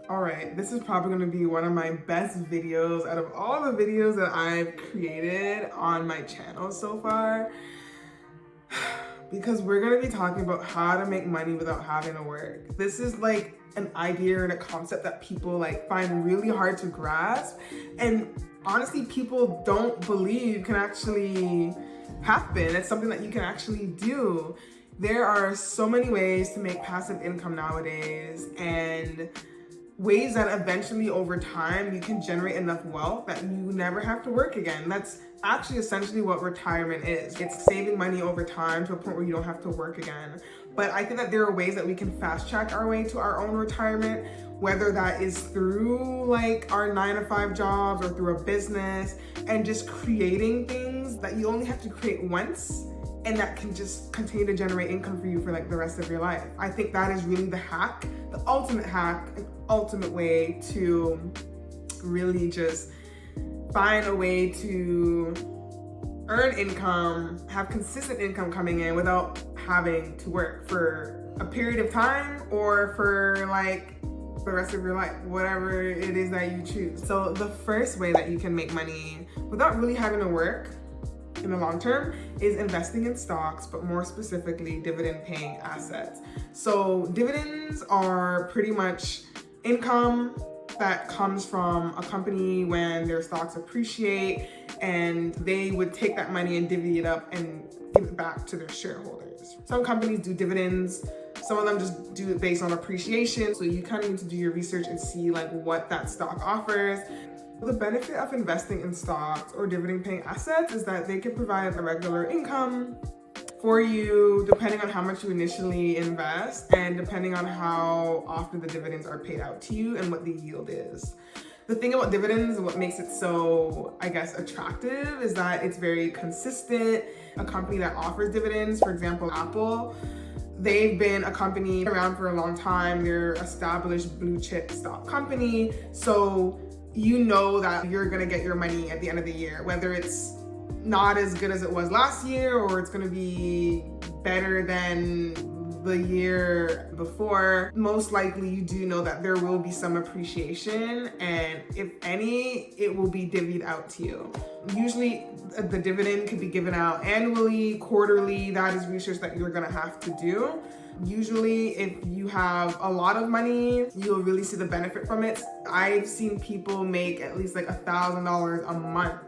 All right, this is probably gonna be one of my best videos out of all the videos that I've created on my channel so far, because we're gonna be talking about how to make money without having to work. This is like an idea and a concept that people like find really hard to grasp, and honestly, people don't believe can actually happen. It's something that you can actually do. There are so many ways to make passive income nowadays, and ways that eventually over time you can generate enough wealth that you never have to work again. That's actually essentially what retirement is. It's saving money over time to a point where you don't have to work again. But I think that there are ways that we can fast track our way to our own retirement, whether that is through like our 9-to-5 jobs or through a business, and just creating things that you only have to create once and that can just continue to generate income for you for like the rest of your life. I think that is really the hack, the ultimate hack, an ultimate way to really just find a way to earn income, have consistent income coming in without having to work for a period of time or for like the rest of your life, whatever it is that you choose. So the first way that you can make money without really having to work in the long term is investing in stocks, but more specifically dividend paying assets. So dividends are pretty much income that comes from a company when their stocks appreciate, and they would take that money and divvy it up and give it back to their shareholders. Some companies do dividends, some of them just do it based on appreciation. So you kind of need to do your research and see like what that stock offers. The benefit of investing in stocks or dividend paying assets is that they can provide a regular income for you depending on how much you initially invest and depending on how often the dividends are paid out to you and what the yield is. The thing about dividends and what makes it so, I guess, attractive is that it's very consistent. A company that offers dividends, for example, Apple, they've been a company around for a long time. They're established blue chip stock company. So you know that you're gonna get your money at the end of the year, whether it's not as good as it was last year or it's gonna be better than the year before. Most likely you do know that there will be some appreciation, and if any, it will be divvied out to you. Usually the dividend could be given out annually, quarterly. That is research that you're gonna have to do. Usually if you have a lot of money, you'll really see the benefit from it. I've seen people make at least like $1,000 a month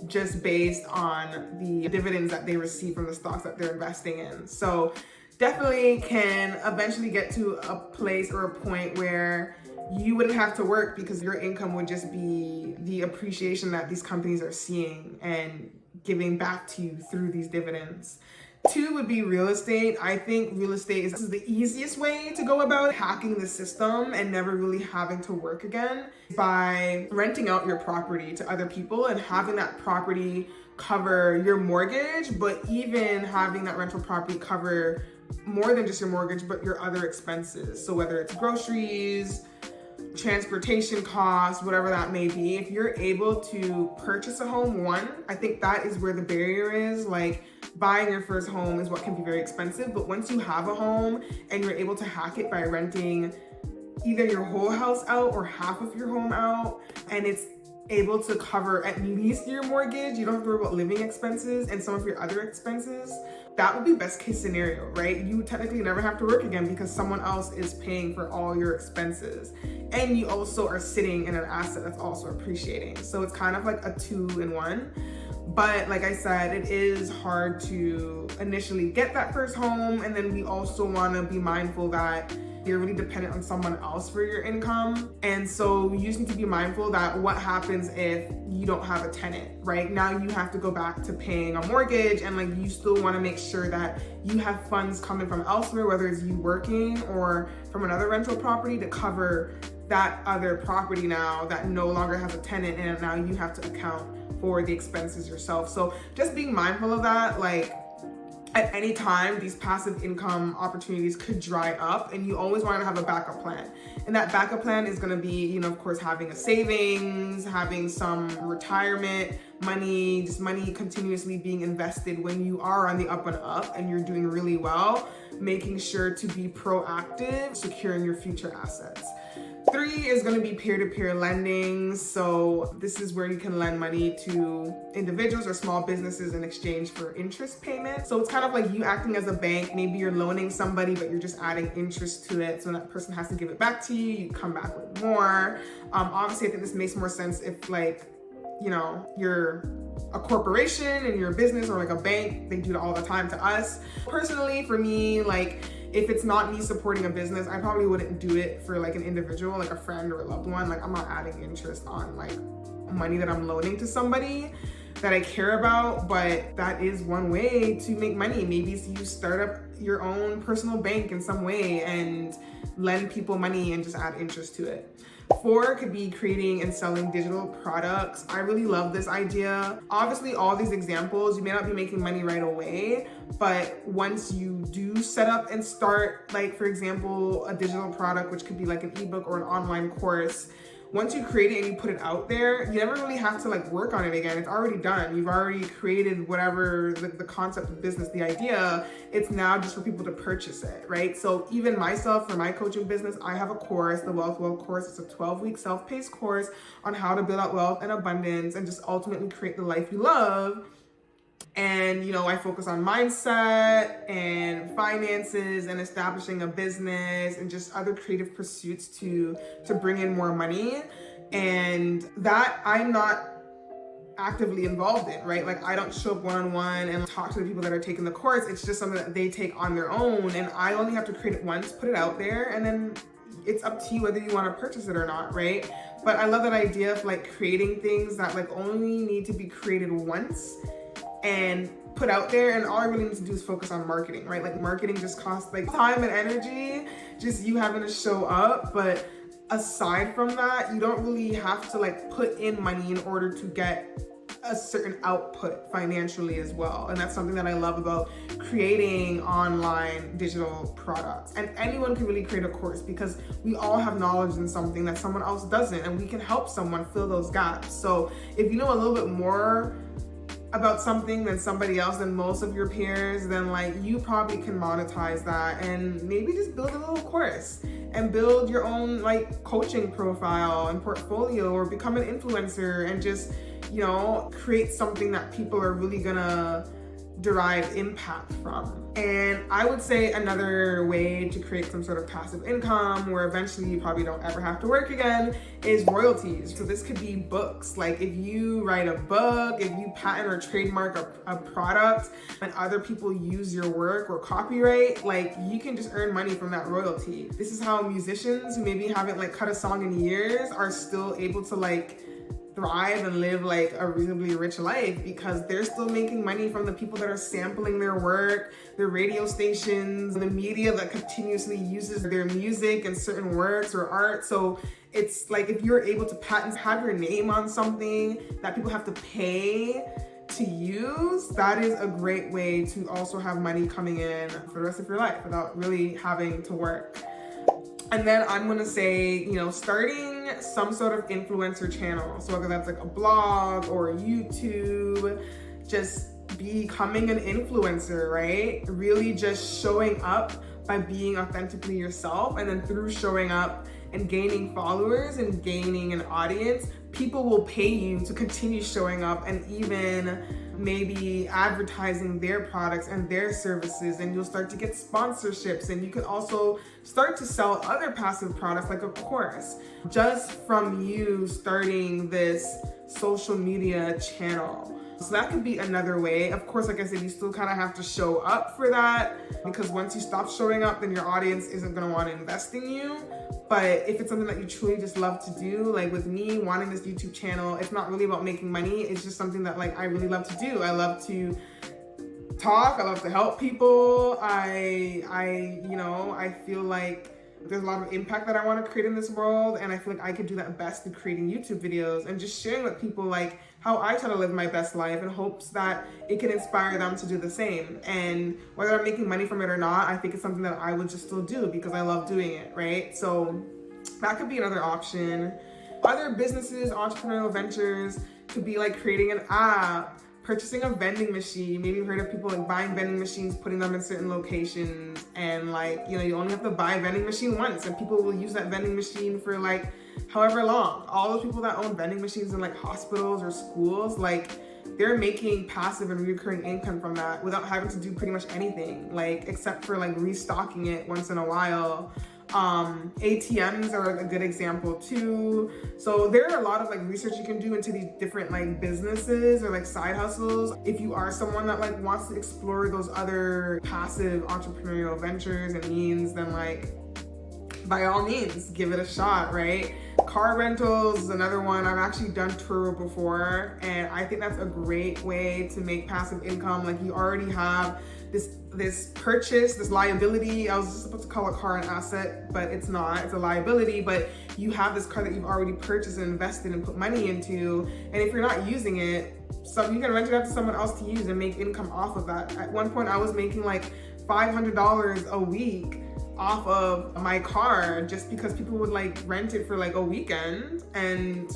just based on the dividends that they receive from the stocks that they're investing in. So definitely can eventually get to a place or a point where you wouldn't have to work because your income would just be the appreciation that these companies are seeing and giving back to you through these dividends. 2 would be real estate. I think real estate is the easiest way to go about hacking the system and never really having to work again, by renting out your property to other people and having that property cover your mortgage, but even having that rental property cover more than just your mortgage, but your other expenses. So whether it's groceries, transportation costs, whatever that may be, if you're able to purchase a home, I think that is where the barrier is. Like, buying your first home is what can be very expensive, but once you have a home and you're able to hack it by renting either your whole house out or half of your home out, and it's able to cover at least your mortgage, you don't have to worry about living expenses and some of your other expenses, that would be best case scenario, right? You technically never have to work again because someone else is paying for all your expenses. And you also are sitting in an asset that's also appreciating. So it's kind of like a 2-in-1. But like I said, it is hard to initially get that first home. And then we also want to be mindful that you're really dependent on someone else for your income. And so you just need to be mindful that what happens if you don't have a tenant, right? Now you have to go back to paying a mortgage, and like you still want to make sure that you have funds coming from elsewhere, whether it's you working or from another rental property, to cover that other property now that no longer has a tenant, and now you have to account for the expenses yourself. So just being mindful of that, like at any time, these passive income opportunities could dry up, and you always want to have a backup plan. And that backup plan is going to be, of course, having a savings, having some retirement money, just money continuously being invested when you are on the up and up and you're doing really well, making sure to be proactive, securing your future assets. 3 is going to be peer-to-peer lending. So this is where you can lend money to individuals or small businesses in exchange for interest payment. So it's kind of like you acting as a bank. Maybe you're loaning somebody, but you're just adding interest to it. So that person has to give it back to you. You come back with more. Obviously, I think this makes more sense if like, you know, you're a corporation and you're a business or like a bank. They do it all the time to us. Personally, for me, like, if it's not me supporting a business, I probably wouldn't do it for like an individual, like a friend or a loved one. Like, I'm not adding interest on like money that I'm loaning to somebody that I care about, but that is one way to make money. Maybe you start up your own personal bank in some way and lend people money and just add interest to it. 4 could be creating and selling digital products. I really love this idea. Obviously, all these examples, you may not be making money right away, but once you do set up and start, like for example, a digital product, which could be like an ebook or an online course, once you create it and you put it out there, you never really have to like work on it again. It's already done. You've already created whatever the concept of business, the idea. It's now just for people to purchase it, right? So even myself, for my coaching business, I have a course, the Wealth course. It's a 12-week self-paced course on how to build out wealth and abundance and just ultimately create the life you love. And, you know, I focus on mindset and finances and establishing a business and just other creative pursuits to bring in more money. And that I'm not actively involved in, right? Like, I don't show up one-on-one and talk to the people that are taking the course. It's just something that they take on their own. And I only have to create it once, put it out there, and then it's up to you whether you want to purchase it or not, right? But I love that idea of like creating things that like only need to be created once and put out there, and all I really need to do is focus on marketing, right? Like, marketing just costs like time and energy, just you having to show up. But aside from that, you don't really have to like put in money in order to get a certain output financially as well. And that's something that I love about creating online digital products. And anyone can really create a course because we all have knowledge in something that someone else doesn't, and we can help someone fill those gaps. So if you know a little bit more about something than somebody else, than most of your peers, then like you probably can monetize that and maybe just build a little course and build your own like coaching profile and portfolio, or become an influencer and just, you know, create something that people are really gonna derive impact from. And I would say another way to create some sort of passive income where eventually you probably don't ever have to work again is royalties. So this could be books. Like, if you write a book, if you patent or trademark a product and other people use your work or copyright, like, you can just earn money from that royalty. This is how musicians who maybe haven't like cut a song in years are still able to like thrive and live like a reasonably rich life, because they're still making money from the people that are sampling their work, their radio stations, the media that continuously uses their music and certain works or art. So it's like, if you're able to patent, have your name on something that people have to pay to use, that is a great way to also have money coming in for the rest of your life without really having to work. And then I'm gonna say, you know, starting some sort of influencer channel. So whether that's like a blog or YouTube, just becoming an influencer, right? Really just showing up by being authentically yourself. And then through showing up and gaining followers and gaining an audience, people will pay you to continue showing up and even maybe advertising their products and their services, and you'll start to get sponsorships, and you can also start to sell other passive products like a course just from you starting this social media channel. So that could be another way. Of course, like I said, you still kind of have to show up for that, because once you stop showing up, then your audience isn't going to want to invest in you. But if it's something that you truly just love to do, like with me wanting this YouTube channel, it's not really about making money. It's just something that like I really love to do. I love to talk. I love to help people. I feel like there's a lot of impact that I want to create in this world, and I feel like I could do that best through creating YouTube videos and just sharing with people like how I try to live my best life in hopes that it can inspire them to do the same. And whether I'm making money from it or not, I think it's something that I would just still do because I love doing it, right? So that could be another option. Other businesses, entrepreneurial ventures could be like creating an app purchasing a vending machine. Maybe you've heard of people like buying vending machines, putting them in certain locations, and like, you know, you only have to buy a vending machine once and people will use that vending machine for like however long. All those people that own vending machines in like hospitals or schools, like they're making passive and recurring income from that without having to do pretty much anything, like except for like restocking it once in a while. ATMs are a good example too. So there are a lot of like research you can do into these different like businesses or like side hustles. If you are someone that like wants to explore those other passive entrepreneurial ventures and means, then like by all means give it a shot, right? Car rentals is another one. I've actually done Turo before, and I think that's a great way to make passive income. Like you already have this purchase, this liability. I was just supposed to call a car an asset, but it's not. It's a liability, but you have this car that you've already purchased and invested and put money into, and if you're not using it, so you can rent it out to someone else to use and make income off of that. At one point, I was making like $500 a week off of my car just because people would like rent it for like a weekend, and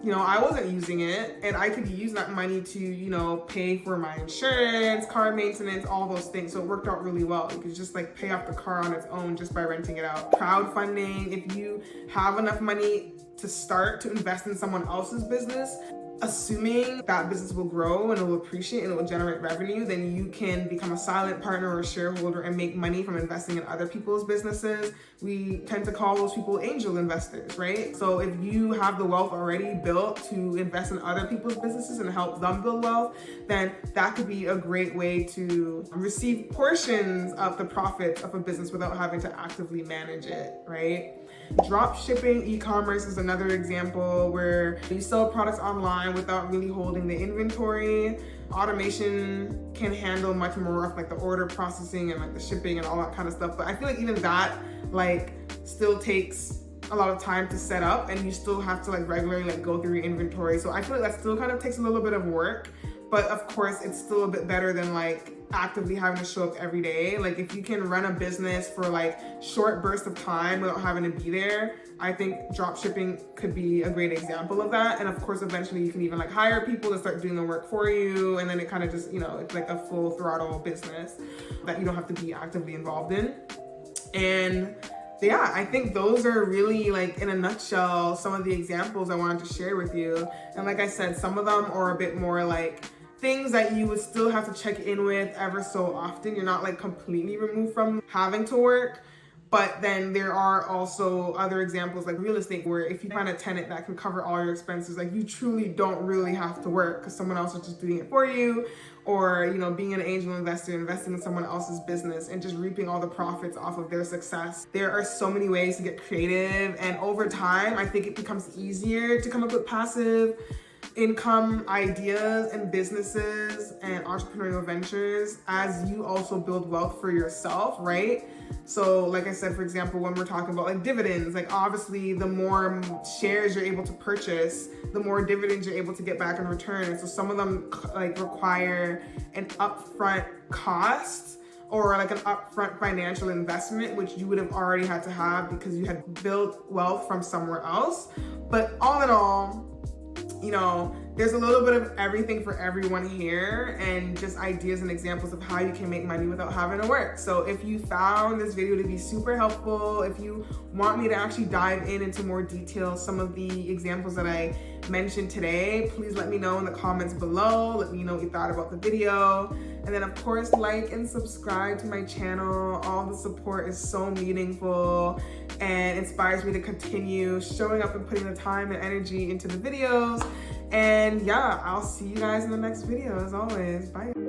you know, I wasn't using it, and I could use that money to, you know, pay for my insurance, car maintenance, all those things. So it worked out really well. You could just like pay off the car on its own just by renting it out. Crowdfunding, if you have enough money to start to invest in someone else's business, assuming that business will grow and it will appreciate and it will generate revenue, then you can become a silent partner or a shareholder and make money from investing in other people's businesses. We tend to call those people angel investors, right? So if you have the wealth already built to invest in other people's businesses and help them build wealth, then that could be a great way to receive portions of the profits of a business without having to actively manage it, right? Dropshipping e-commerce is another example where you sell products online without really holding the inventory. Automation can handle much more of like the order processing and like the shipping and all that kind of stuff. But I feel like even that like still takes a lot of time to set up, and you still have to like regularly like go through your inventory. So I feel like that still kind of takes a little bit of work, but of course it's still a bit better than like actively having to show up every day. Like if you can run a business for like short bursts of time without having to be there, I think dropshipping could be a great example of that. And of course, eventually you can even like hire people to start doing the work for you. And then it kind of just, you know, it's like a full throttle business that you don't have to be actively involved in. And yeah, I think those are really like in a nutshell, some of the examples I wanted to share with you. And like I said, some of them are a bit more like things that you would still have to check in with ever so often. You're not like completely removed from having to work. But then there are also other examples like real estate, where if you find a tenant that can cover all your expenses, like you truly don't really have to work because someone else is just doing it for you. Or, you know, being an angel investor, investing in someone else's business and just reaping all the profits off of their success. There are so many ways to get creative, and over time, I think it becomes easier to come up with passive income ideas and businesses and entrepreneurial ventures as you also build wealth for yourself, right? So like I said, for example, when we're talking about like dividends, like obviously the more shares you're able to purchase, the more dividends you're able to get back in return. And so some of them like require an upfront cost or like an upfront financial investment, which you would have already had to have because you had built wealth from somewhere else. But all in all, you know, there's a little bit of everything for everyone here, and just ideas and examples of how you can make money without having to work. So if you found this video to be super helpful, if you want me to actually dive into more detail some of the examples that I mentioned today, please let me know in the comments below. Let me know what you thought about the video. And then of course, like and subscribe to my channel. All the support is so meaningful and inspires me to continue showing up and putting the time and energy into the videos. And yeah, I'll see you guys in the next video as always. Bye.